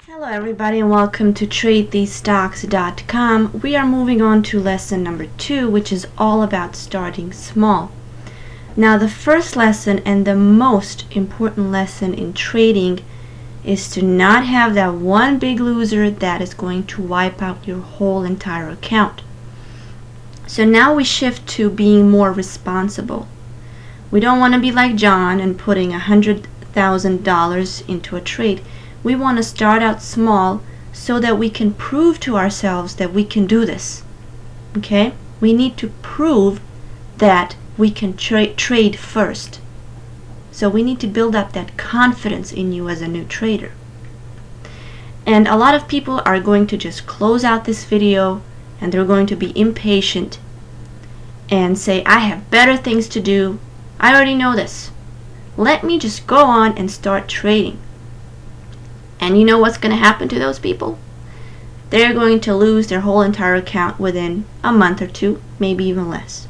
Hello everybody and welcome to TradeTheseStocks.com. We are moving on to lesson number 2, which is all about starting small. Now the first lesson and the most important lesson in trading is to not have that one big loser that is going to wipe out your whole entire account. So now we shift to being more responsible. We don't want to be like John and putting $100,000 into a trade. We want to start out small so that we can prove to ourselves that we can do this. Okay? We need to prove that we can trade first. So we need to build up that confidence in you as a new trader. And a lot of people are going to just close out this video and they're going to be impatient and say, I have better things to do. I already know this. Let me just go on and start trading. And you know what's going to happen to those people? They're going to lose their whole entire account within a month or two, maybe even less.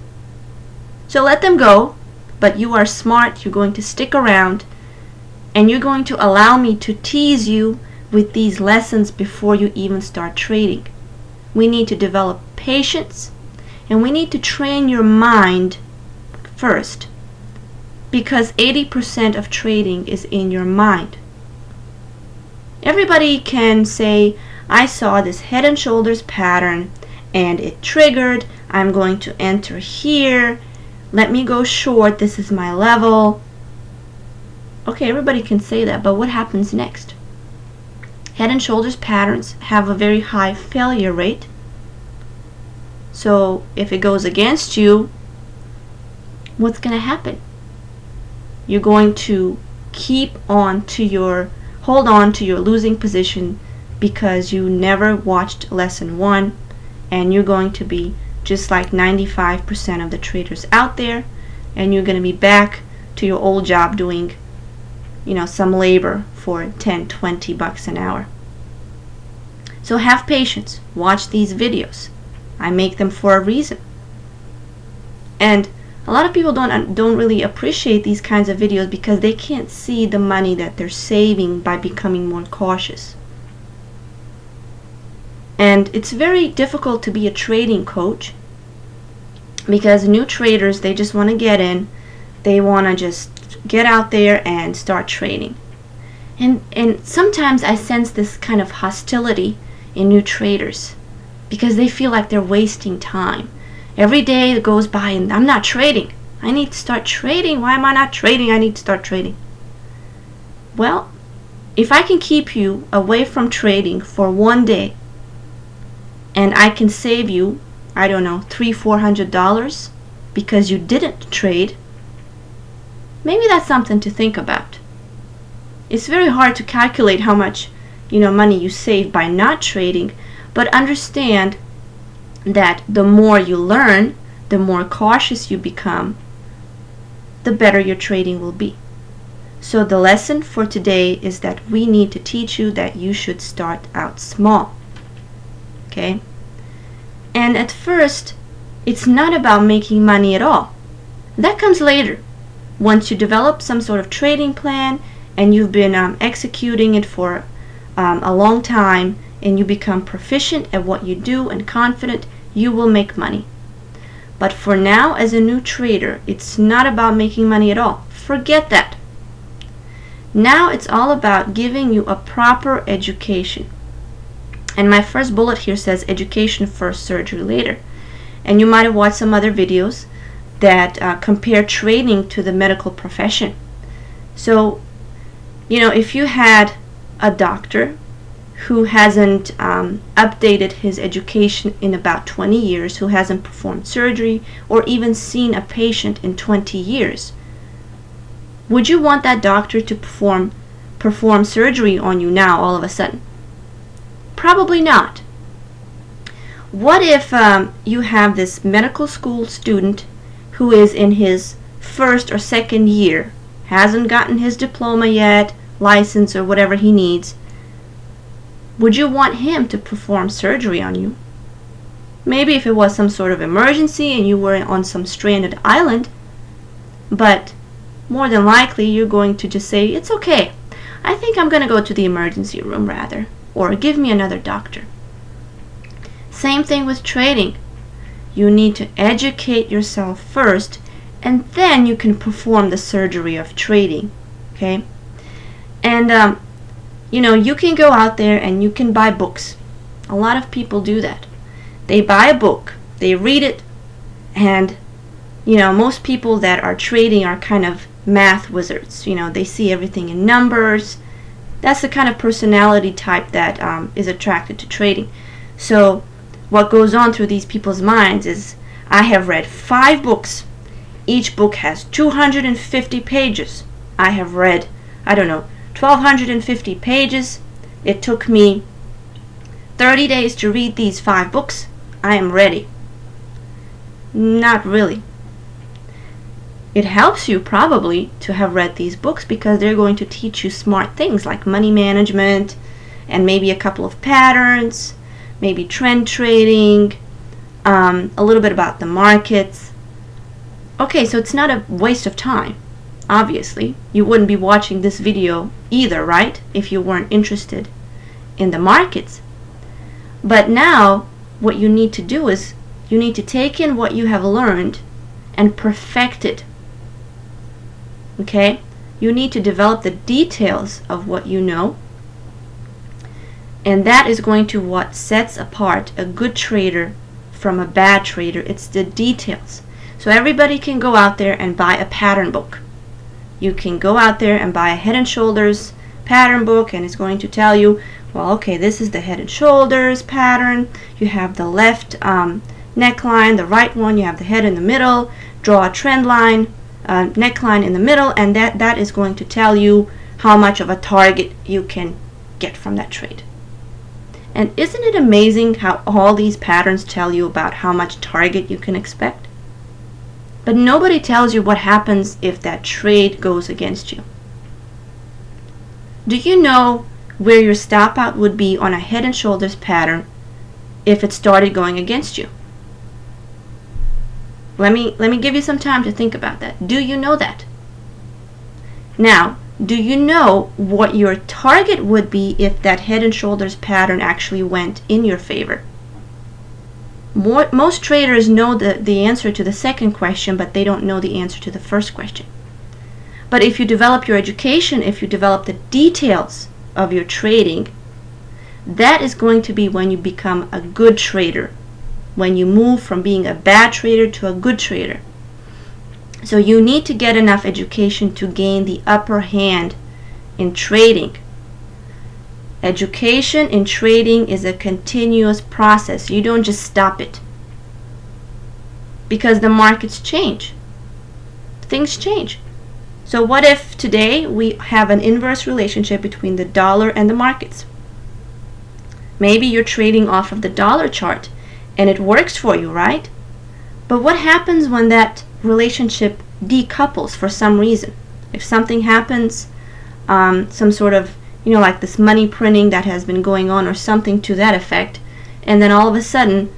So let them go, but you are smart, you're going to stick around, and you're going to allow me to tease you with these lessons before you even start trading. We need to develop patience, and we need to train your mind first, because 80% of trading is in your mind. Everybody can say, I saw this head and shoulders pattern and it triggered. I'm going to enter here. Let me go short. This is my level. Okay, everybody can say that, but what happens next? Head and shoulders patterns have a very high failure rate. So if it goes against you, what's going to happen? You're going to hold on to your losing position because you never watched lesson 1, and you're going to be just like 95% of the traders out there, and you're going to be back to your old job doing some labor for 10-20 bucks an hour. So have patience. Watch these videos. I make them for a reason. And a lot of people don't really appreciate these kinds of videos because they can't see the money that they're saving by becoming more cautious. And it's very difficult to be a trading coach because new traders, they just want to get in. They want to just get out there and start trading. And sometimes I sense this kind of hostility in new traders because they feel like they're wasting time. Every day that goes by and I'm not trading. I need to start trading. Why am I not trading? I need to start trading. Well, if I can keep you away from trading for one day and I can save you, I don't know, $300-400 because you didn't trade, maybe that's something to think about. It's very hard to calculate how much money you save by not trading, but understand that the more you learn, the more cautious you become, the better your trading will be. So the lesson for today is that we need to teach you that you should start out small. Okay? And at first, it's not about making money at all. That comes later. Once you develop some sort of trading plan and you've been executing it for a long time, and you become proficient at what you do and confident, you will make money. But for now, as a new trader, it's not about making money at all. Forget that. Now it's all about giving you a proper education. And my first bullet here says education first, surgery later. And you might have watched some other videos that compare trading to the medical profession. So, if you had a doctor who hasn't updated his education in about 20 years, who hasn't performed surgery or even seen a patient in 20 years, would you want that doctor to perform surgery on you now all of a sudden? Probably not. What if you have this medical school student who is in his first or second year, hasn't gotten his diploma yet, license or whatever he needs? Would you want him to perform surgery on you? Maybe if it was some sort of emergency and you were on some stranded island, but more than likely you're going to just say, it's okay. I think I'm going to go to the emergency room rather. or give me another doctor. Same thing with trading. You need to educate yourself first, and then you can perform the surgery of trading. Okay? And you can go out there and you can buy books. A lot of people do that. They buy a book, they read it, and most people that are trading are kind of math wizards. They see everything in numbers. That's the kind of personality type that is attracted to trading. So what goes on through these people's minds is, I have read 5 books. Each book has 250 pages. I have read, 1,250 pages. It took me 30 days to read these 5 books. I am ready. Not really. It helps you probably to have read these books, because they're going to teach you smart things like money management, and maybe a couple of patterns, maybe trend trading, a little bit about the markets. Okay, so it's not a waste of time. Obviously, you wouldn't be watching this video either, right? If you weren't interested in the markets. But now, what you need to do is, you need to take in what you have learned and perfect it. Okay? You need to develop the details of what you know. And that is going to what sets apart a good trader from a bad trader. It's the details. So everybody can go out there and buy a pattern book. You can go out there and buy a Head and Shoulders pattern book, and it's going to tell you, well, okay, this is the Head and Shoulders pattern. You have the left neckline, the right one, you have the head in the middle, draw a trend line, neckline in the middle, and that is going to tell you how much of a target you can get from that trade. And isn't it amazing how all these patterns tell you about how much target you can expect? But nobody tells you what happens if that trade goes against you. Do you know where your stop out would be on a Head and Shoulders pattern if it started going against you? Let me give you some time to think about that. Do you know that? Now, do you know what your target would be if that Head and Shoulders pattern actually went in your favor? Most traders know the answer to the second question, but they don't know the answer to the first question. But if you develop your education, if you develop the details of your trading, that is going to be when you become a good trader, when you move from being a bad trader to a good trader. So you need to get enough education to gain the upper hand in trading. Education in trading is a continuous process. You don't just stop it, because the markets change. Things change. So what if today we have an inverse relationship between the dollar and the markets? Maybe you're trading off of the dollar chart and it works for you, right? But what happens when that relationship decouples for some reason? If something happens, some sort of, like this money printing that has been going on or something to that effect, and then all of a sudden,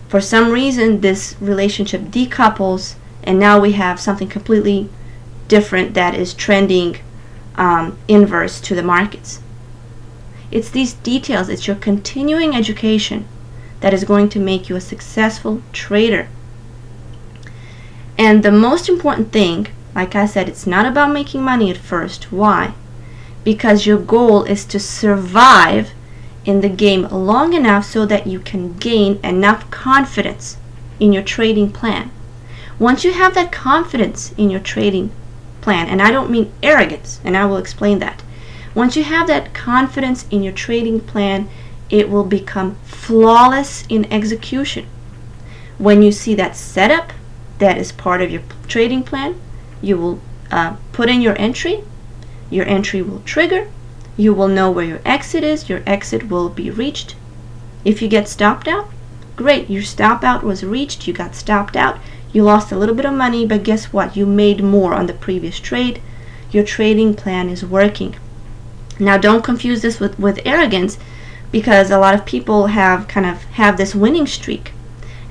for some reason, this relationship decouples, and now we have something completely different that is trending inverse to the markets. It's these details, it's your continuing education that is going to make you a successful trader. And the most important thing, like I said, it's not about making money at first. Why? Because your goal is to survive in the game long enough so that you can gain enough confidence in your trading plan. Once you have that confidence in your trading plan, and I don't mean arrogance, and I will explain that. Once you have that confidence in your trading plan, it will become flawless in execution. When you see that setup that is part of your trading plan, you will put in your entry will trigger, you will know where your exit is, your exit will be reached. If you get stopped out, great, your stop out was reached, you got stopped out, you lost a little bit of money, but guess what? You made more on the previous trade. Your trading plan is working. Now don't confuse this with arrogance, because a lot of people have this winning streak.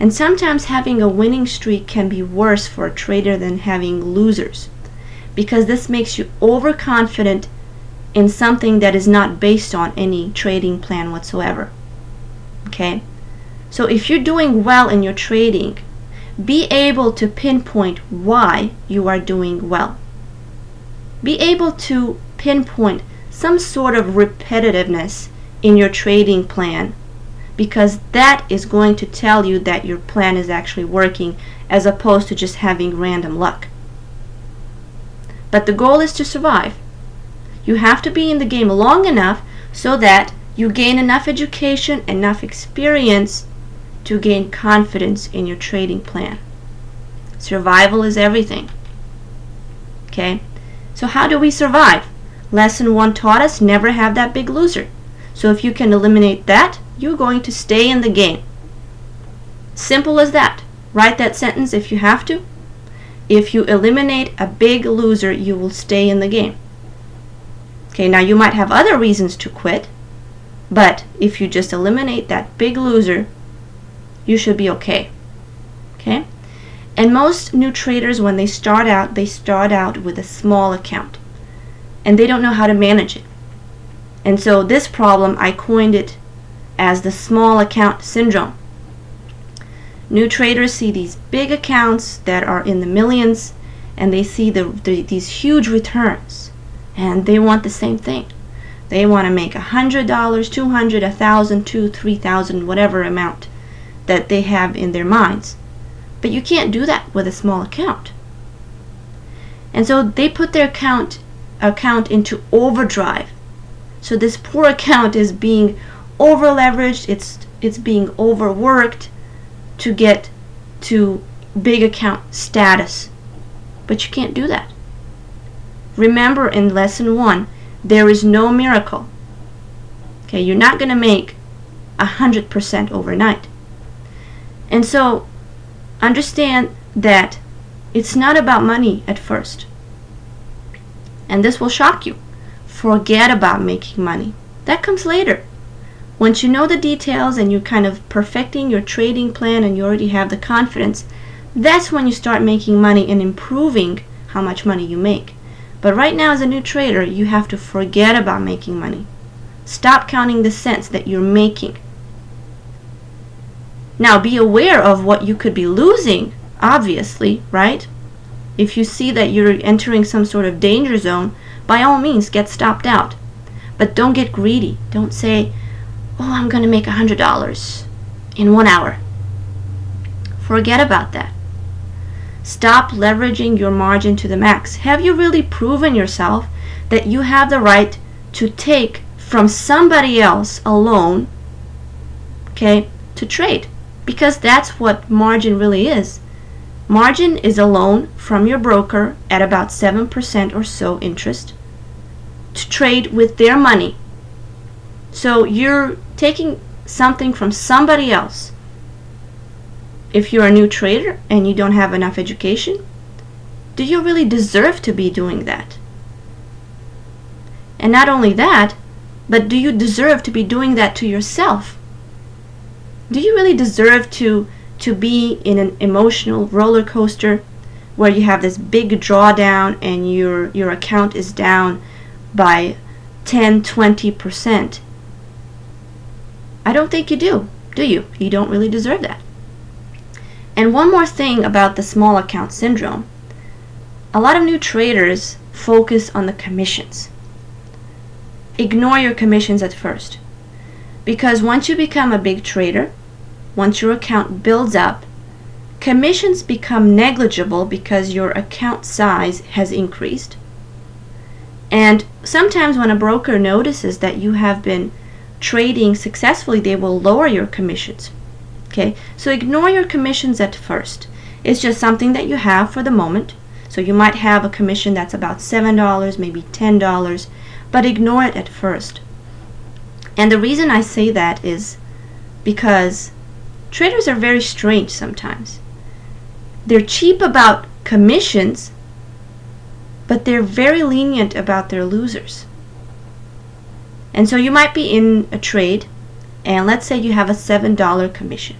And sometimes having a winning streak can be worse for a trader than having losers, because this makes you overconfident in something that is not based on any trading plan whatsoever. Okay? So if you're doing well in your trading, be able to pinpoint why you are doing well. Be able to pinpoint some sort of repetitiveness in your trading plan, because that is going to tell you that your plan is actually working, as opposed to just having random luck. But the goal is to survive. You have to be in the game long enough so that you gain enough education, enough experience to gain confidence in your trading plan. Survival is everything. Okay? So how do we survive? Lesson 1 taught us never have that big loser. So if you can eliminate that, you're going to stay in the game. Simple as that. Write that sentence if you have to. If you eliminate a big loser, you will stay in the game. Okay, now you might have other reasons to quit, but if you just eliminate that big loser, you should be okay. Okay? And most new traders, when they start out with a small account, and they don't know how to manage it. And so this problem, I coined it as the small account syndrome. New traders see these big accounts that are in the millions, and they see these huge returns, and they want the same thing. They want to make $100, $200, $1,000, $2,000, $3,000, whatever amount that they have in their minds. But you can't do that with a small account. And so they put their account into overdrive. So this poor account is being over leveraged, it's being overworked to get to big account status. But you can't do that. Remember, in lesson 1, there is no miracle. Okay, you're not going to make 100% overnight. And so understand that it's not about money at first. And this will shock you. Forget about making money. That comes later. Once you know the details and you're kind of perfecting your trading plan and you already have the confidence, that's when you start making money and improving how much money you make. But right now, as a new trader, you have to forget about making money. Stop counting the cents that you're making. Now, be aware of what you could be losing, obviously, right? If you see that you're entering some sort of danger zone, by all means, get stopped out. But don't get greedy. Don't say, oh, I'm going to make $100 in 1 hour. Forget about that. Stop leveraging your margin to the max. Have you really proven yourself that you have the right to take from somebody else a loan, okay, to trade? Because that's what margin really is. Margin is a loan from your broker at about 7% or so interest to trade with their money. So you're taking something from somebody else. If you're a new trader and you don't have enough education, do you really deserve to be doing that? And not only that, but do you deserve to be doing that to yourself? Do you really deserve to be in an emotional roller coaster where you have this big drawdown and your account is down by 10-20%? I don't think you do you? You don't really deserve that. And one more thing about the small account syndrome. A lot of new traders focus on the commissions. Ignore your commissions at first. Because once you become a big trader, once your account builds up, commissions become negligible because your account size has increased. And sometimes when a broker notices that you have been trading successfully, they will lower your commissions. Okay, so ignore your commissions at first. It's just something that you have for the moment. So you might have a commission that's about $7, maybe $10, but ignore it at first. And the reason I say that is because traders are very strange sometimes. They're cheap about commissions, but they're very lenient about their losers. And so you might be in a trade, and let's say you have a $7 commission.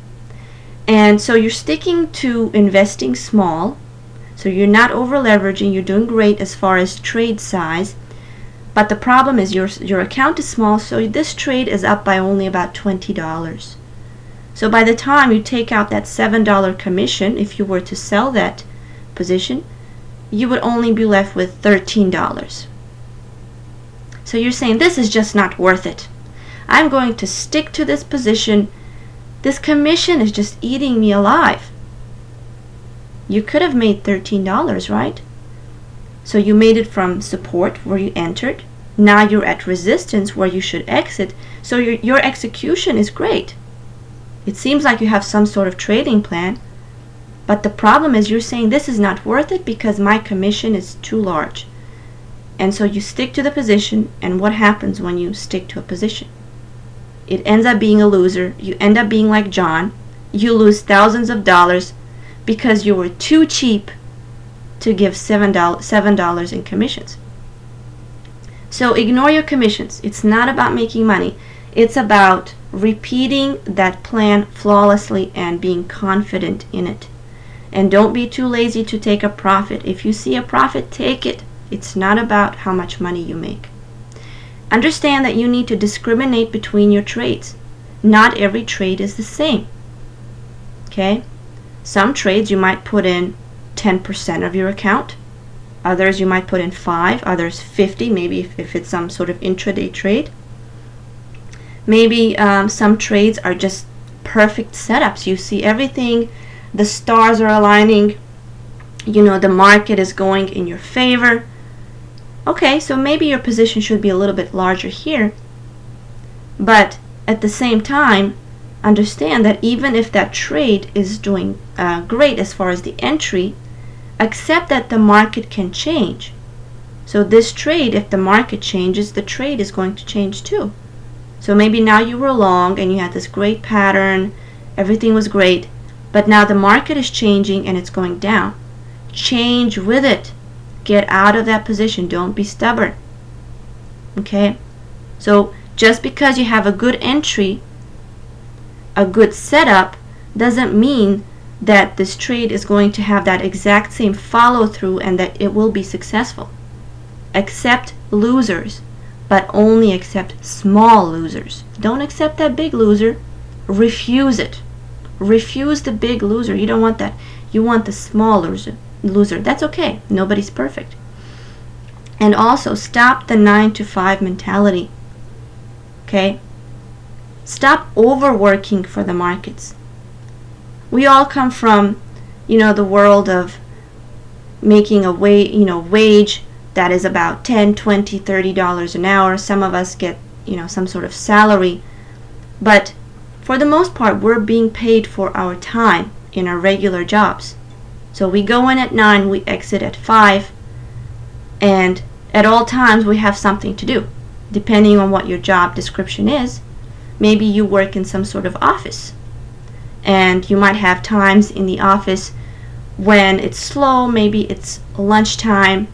And so you're sticking to investing small, so you're not over leveraging, you're doing great as far as trade size, But the problem is your account is small, so this trade is up by only about $20. So by the time you take out that $7 commission, if you were to sell that position, you would only be left with $13. So you're saying, this is just not worth it. I'm going to stick to this position. This commission is just eating me alive. You could have made $13, right? So you made it from support where you entered. Now you're at resistance where you should exit. So your execution is great. It seems like you have some sort of trading plan. But the problem is you're saying this is not worth it because my commission is too large. And so you stick to the position, and what happens when you stick to a position? It ends up being a loser. You end up being like John. You lose thousands of dollars because you were too cheap to give $7 in commissions. So ignore your commissions. It's not about making money. It's about repeating that plan flawlessly and being confident in it. And don't be too lazy to take a profit. If you see a profit, take it. It's not about how much money you make. Understand that you need to discriminate between your trades. Not every trade is the same. Okay? Some trades you might put in 10% of your account. Others you might put in 5, others 50, maybe if it's some sort of intraday trade. Maybe some trades are just perfect setups. You see everything, the stars are aligning, you know, the market is going in your favor. Okay, so maybe your position should be a little bit larger here. But at the same time, understand that even if that trade is doing great as far as the entry, accept that the market can change. So this trade, if the market changes, the trade is going to change too. So maybe now you were long and you had this great pattern, everything was great, but now the market is changing and it's going down. Change with it. Get out of that position. Don't be stubborn. Okay? So just because you have a good entry, a good setup, doesn't mean that this trade is going to have that exact same follow through and that it will be successful. Accept losers, but only accept small losers. Don't accept that big loser. Refuse it. Refuse the big loser. You don't want that. You want the small loser. That's okay. Nobody's perfect. And also stop the 9 to 5 mentality. Okay? Stop overworking for the markets. We all come from, you know, the world of making a wage that is about $10, $20, $30 an hour. Some of us get, you know, some sort of salary. But for the most part, we're being paid for our time in our regular jobs. So we go in at 9, we exit at 5, and at all times we have something to do, depending on what your job description is. Maybe you work in some sort of office, and you might have times in the office when it's slow, maybe it's lunchtime,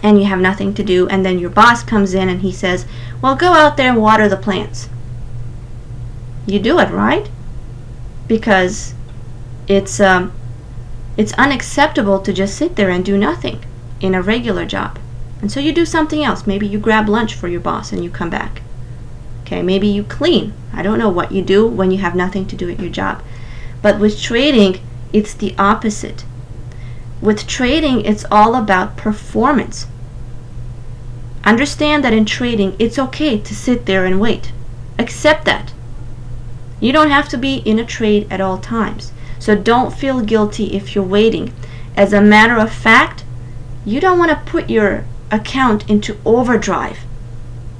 and you have nothing to do, and then your boss comes in and he says, well, go out there and water the plants. You do it, right? Because it's unacceptable to just sit there and do nothing in a regular job. And so you do something else. Maybe you grab lunch for your boss and you come back. Okay, maybe you clean. I don't know what you do when you have nothing to do at your job. But with trading, it's the opposite. With trading, it's all about performance. Understand that in trading, it's okay to sit there and wait. Accept that. You don't have to be in a trade at all times. So don't feel guilty if you're waiting. As a matter of fact, you don't want to put your account into overdrive.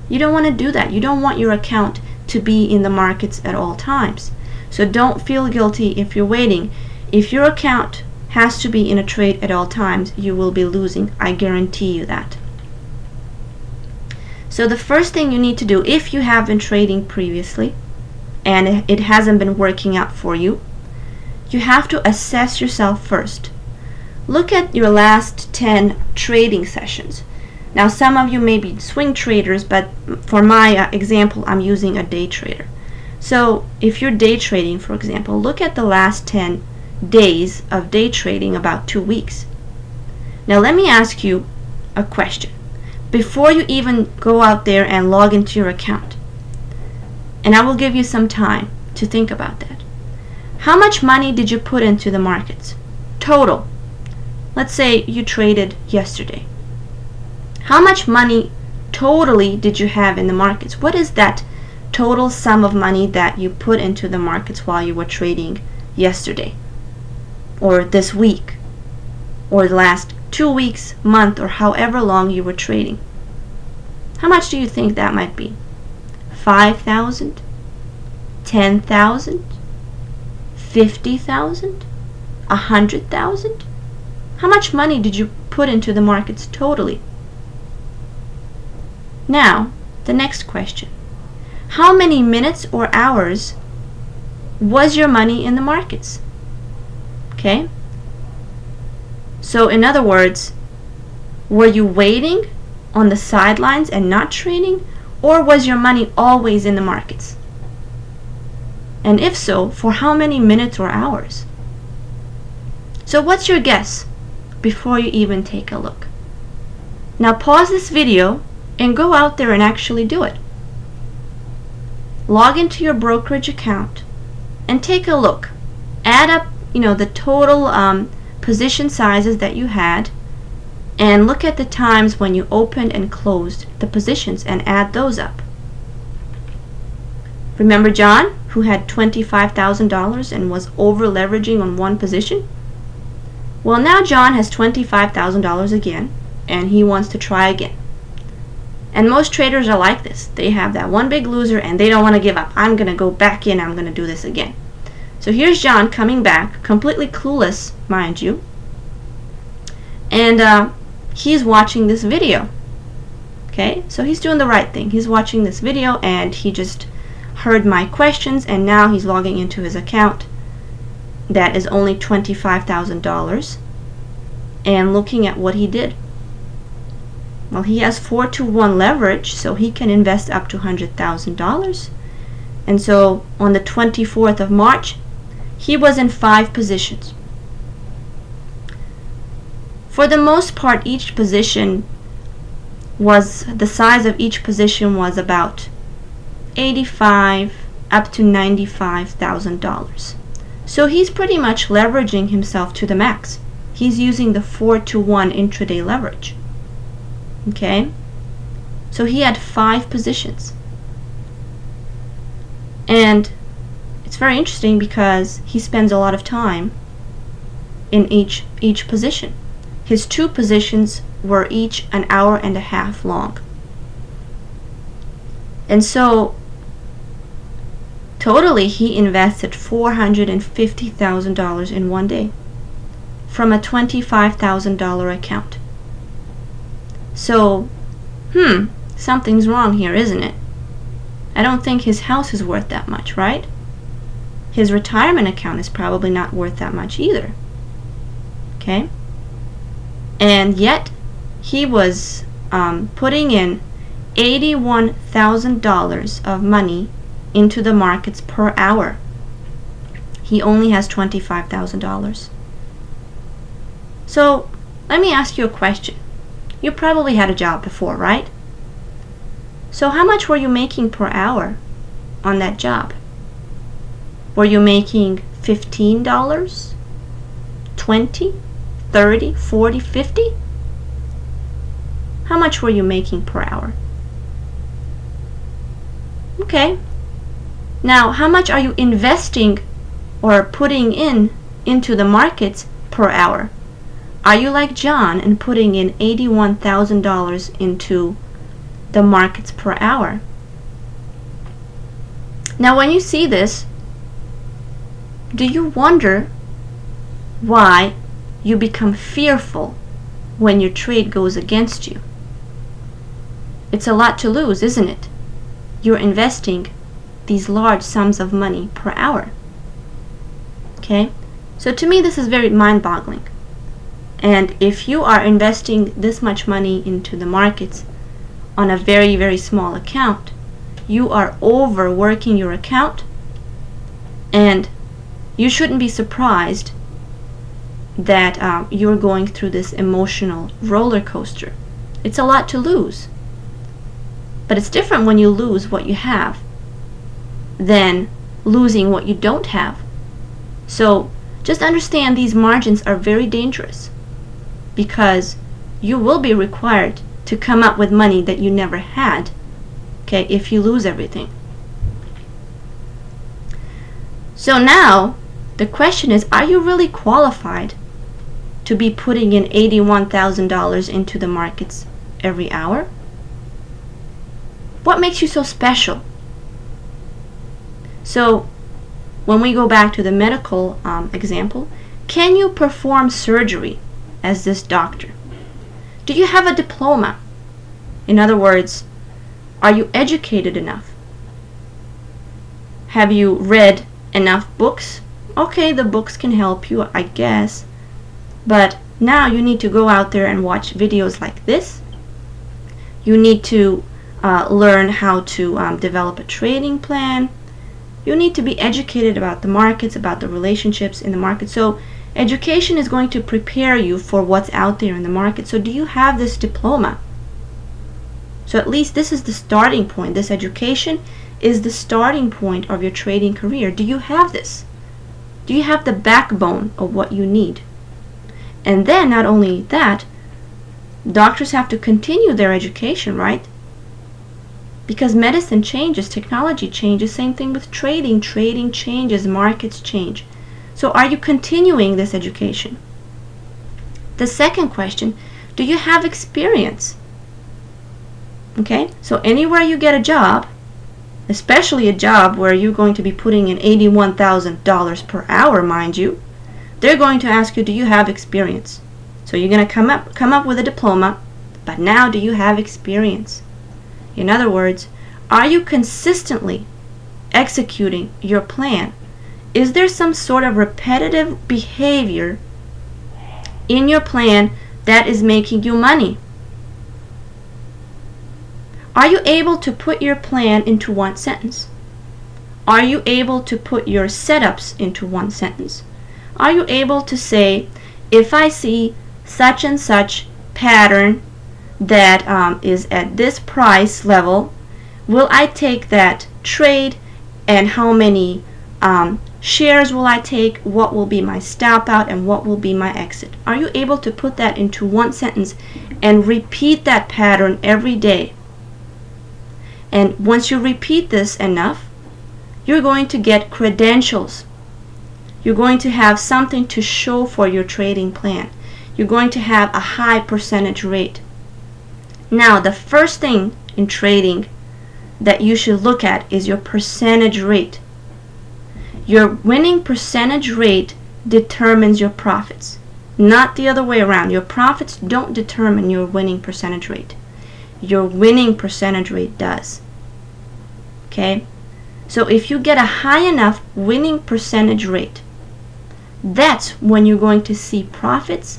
You don't want to do that. You don't want your account to be in the markets at all times. So don't feel guilty if you're waiting. If your account has to be in a trade at all times, you will be losing. I guarantee you that. So the first thing you need to do, if you have been trading previously and it hasn't been working out for you, you have to assess yourself first. Look at your last 10 trading sessions. Now some of you may be swing traders, but for my example, I'm using a day trader. So if you're day trading, for example, look at the last 10 days of day trading, about 2 weeks. Now let me ask you a question. before you even go out there and log into your account. And I will give you some time to think about that. How much money did you put into the markets? Total. Let's say you traded yesterday. How much money totally did you have in the markets? What is that total sum of money that you put into the markets while you were trading yesterday, or this week, or the last 2 weeks, month, or however long you were trading? How much do you think that might be? 5,000? 10,000? 50,000? 100,000? How much money did you put into the markets totally? Now, the next question. How many minutes or hours was your money in the markets? Okay? So in other words, were you waiting on the sidelines and not trading, or was your money always in the markets? And if so, for how many minutes or hours? So what's your guess before you even take a look? Now pause this video and go out there and actually do it. Log into your brokerage account and take a look. Add up, the total position sizes that you had, and look at the times when you opened and closed the positions and add those up. Remember John, who had $25,000 and was over leveraging on one position? Well, now John has $25,000 again, and he wants to try again. And most traders are like this. They have that one big loser and they don't want to give up. I'm going to go back in. I'm going to do this again. So here's John coming back, completely clueless, mind you. And he's watching this video. Okay, so he's doing the right thing. He's watching this video and he just heard my questions, and now he's logging into his account that is only $25,000 and looking at what he did. Well, he has 4-to-1 leverage, so he can invest up to $100,000. And so on the 24th of March, he was in 5 positions. For the most part, each position was, the size of each position was about $85,000 up to $95,000. So he's pretty much leveraging himself to the max. He's using the 4-to-1 intraday leverage. Okay, so he had 5 positions, and it's very interesting because he spends a lot of time in each position. His 2 positions were each an hour and a half long, and so totally he invested $450,000 in one day from a $25,000 account. So, something's wrong here, isn't it? I don't think his house is worth that much, right? His retirement account is probably not worth that much either. Okay? And yet, he was putting in $81,000 of money into the markets per hour. He only has $25,000. So, let me ask you a question. You probably had a job before, right? So how much were you making per hour on that job? Were you making $15, $20, $30, $40, $50? How much were you making per hour? Okay. Now, how much are you investing or putting into the markets per hour? Are you like John and putting in $81,000 into the markets per hour? Now, when you see this, do you wonder why you become fearful when your trade goes against you? It's a lot to lose, isn't it? You're investing these large sums of money per hour. Okay? So to me, this is very mind-boggling. And if you are investing this much money into the markets on a very, very small account, you are overworking your account, and you shouldn't be surprised that you're going through this emotional roller coaster. It's a lot to lose. But it's different when you lose what you have than losing what you don't have. So just understand these margins are very dangerous, because you will be required to come up with money that you never had, okay, if you lose everything. So now the question is, are you really qualified to be putting in $81,000 into the markets every hour? What makes you so special? So when we go back to the medical example, can you perform surgery as this doctor? Do you have a diploma? In other words, are you educated enough? Have you read enough books? Okay, the books can help you, I guess. But now you need to go out there and watch videos like this. You need to learn how to develop a trading plan. You need to be educated about the markets, about the relationships in the market. So education is going to prepare you for what's out there in the market. So do you have this diploma? So at least this is the starting point. This education is the starting point of your trading career. Do you have this? Do you have the backbone of what you need? And then not only that, doctors have to continue their education, right? Because medicine changes, technology changes, same thing with trading. Trading changes, markets change. So are you continuing this education? The second question, do you have experience? Okay, so anywhere you get a job, especially a job where you're going to be putting in $81,000 per hour, mind you, they're going to ask you, do you have experience? So you're going to come up with a diploma, but now do you have experience? In other words, are you consistently executing your plan? Is there some sort of repetitive behavior in your plan that is making you money? Are you able to put your plan into one sentence? Are you able to put your setups into one sentence? Are you able to say, if I see such and such pattern that is at this price level, will I take that trade, and how many shares will I take, what will be my stop out, and what will be my exit? Are you able to put that into one sentence and repeat that pattern every day? And once you repeat this enough, you're going to get credentials. You're going to have something to show for your trading plan. You're going to have a high percentage rate. Now, the first thing in trading that you should look at is your percentage rate. Your winning percentage rate determines your profits, not the other way around. Your profits don't determine your winning percentage rate. Your winning percentage rate does. Okay? So if you get a high enough winning percentage rate, that's when you're going to see profits.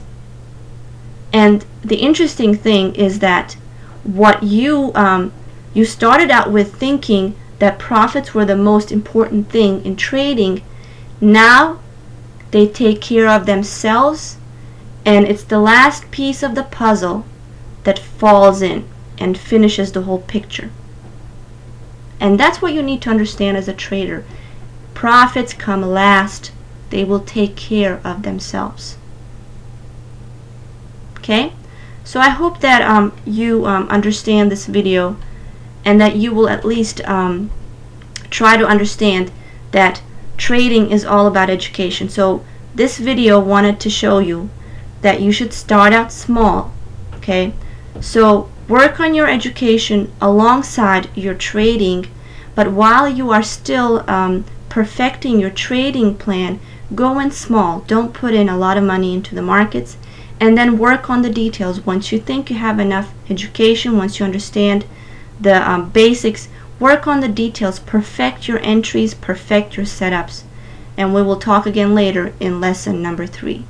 And the interesting thing is that what you started out with thinking that profits were the most important thing in trading, now they take care of themselves, and it's the last piece of the puzzle that falls in and finishes the whole picture. And that's what you need to understand as a trader. Profits come last. They will take care of themselves. Okay? So I hope that you understand this video, and that you will at least try to understand that trading is all about education. So this video wanted to show you that you should start out small. Okay? So work on your education alongside your trading, but while you are still perfecting your trading plan, go in small. Don't put in a lot of money into the markets, and then work on the details. Once you think you have enough education, once you understand the basics, work on the details, perfect your entries, perfect your setups, and we will talk again later in lesson number 3.